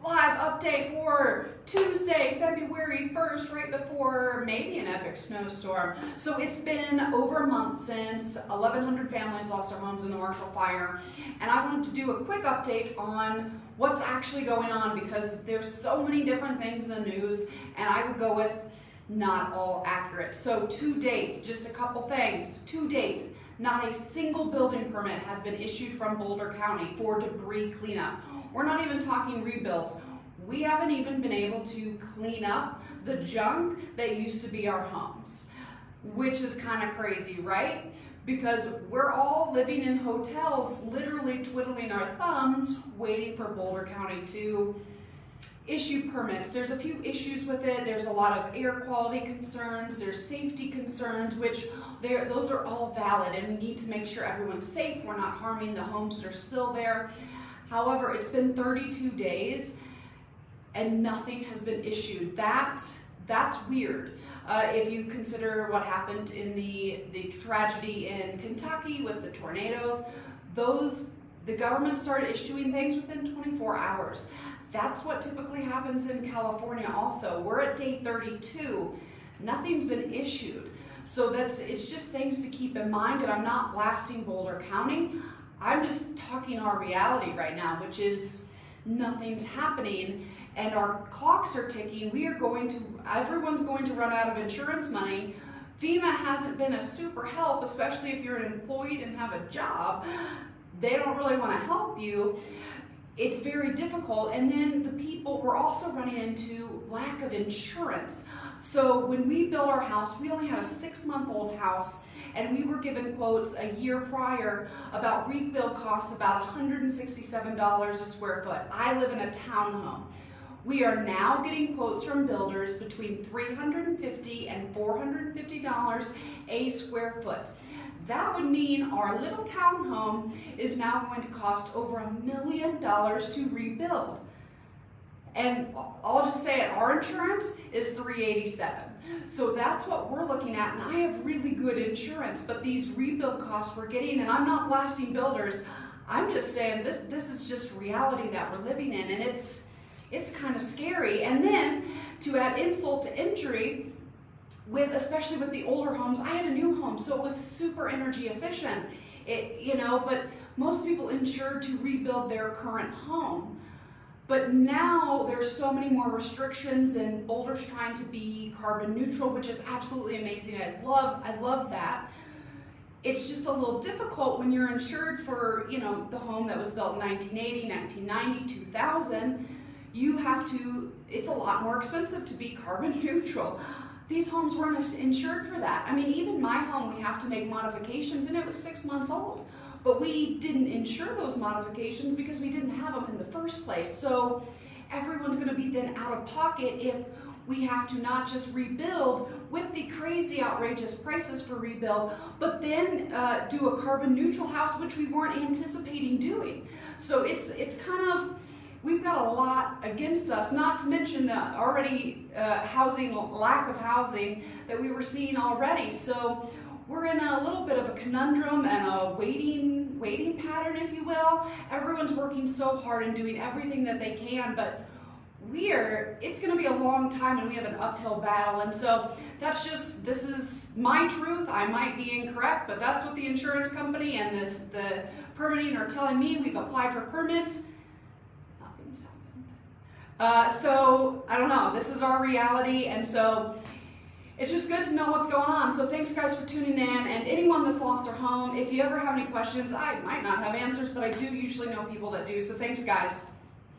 live update for Tuesday, February 1st, right before maybe an epic snowstorm. So it's been over a month since 1,100 families lost their homes in the Marshall Fire, and I wanted to do a quick update on what's actually going on because there's so many different things in the news, and I would go with not all accurate. So to date, just a couple things. To date, not a single building permit has been issued from Boulder County for debris cleanup. We're not even talking rebuilds. We haven't even been able to clean up the junk that used to be our homes, which is kind of crazy, right? Because we're all living in hotels, literally twiddling our thumbs, waiting for Boulder County to issue permits. There's a few issues with it. There's a lot of air quality concerns. There's safety concerns, which those are all valid, and we need to make sure everyone's safe. We're not harming the homes that are still there. However, it's been 32 days and nothing has been issued. That's weird. If you consider what happened in the tragedy in Kentucky with the tornadoes, the government started issuing things within 24 hours. That's what typically happens in California also. We're at day 32. Nothing's been issued. So it's just things to keep in mind, and I'm not blasting Boulder County. I'm just talking our reality right now, which is nothing's happening and our clocks are ticking. Everyone's going to run out of insurance money. FEMA hasn't been a super help, especially if you're an employee and have a job. They don't really want to help you. It's very difficult. And then we're also running into lack of insurance. So when we built our house, we only had a 6-month-old house, and we were given quotes a year prior about rebuild costs about $167 a square foot. I live in a townhome. We are now getting quotes from builders between $350 and $450 a square foot. That would mean our little townhome is now going to cost over $1 million to rebuild. And I'll just say it, our insurance is $387. So that's what we're looking at, and I have really good insurance, but these rebuild costs we're getting, and I'm not blasting builders, I'm just saying this is just reality that we're living in, and it's kind of scary. And then to add insult to injury, especially with the older homes, I had a new home, so it was super energy efficient, but most people insured to rebuild their current home. But now there's so many more restrictions, and Boulder's trying to be carbon neutral, which is absolutely amazing. I love that. It's just a little difficult when you're insured for, the home that was built in 1980, 1990, 2000. It's a lot more expensive to be carbon neutral. These homes weren't insured for that. I mean, even my home, we have to make modifications, and it was 6 months old. But we didn't insure those modifications because we didn't have them in the first place. So everyone's going to be then out of pocket if we have to not just rebuild with the crazy outrageous prices for rebuild, but then do a carbon neutral house, which we weren't anticipating doing. So it's kind of, we've got a lot against us, not to mention the already lack of housing that we were seeing already. So we're in a little bit of a conundrum and a waiting pattern, if you will. Everyone's working so hard and doing everything that they can, but it's going to be a long time, and we have an uphill battle. And so this is my truth. I might be incorrect, but that's what the insurance company and the permitting are telling me. We've applied for permits. Nothing's happened. So I don't know. This is our reality, and so it's just good to know what's going on. So thanks guys for tuning in, and anyone that's lost their home, if you ever have any questions, I might not have answers, but I do usually know people that do. So thanks guys.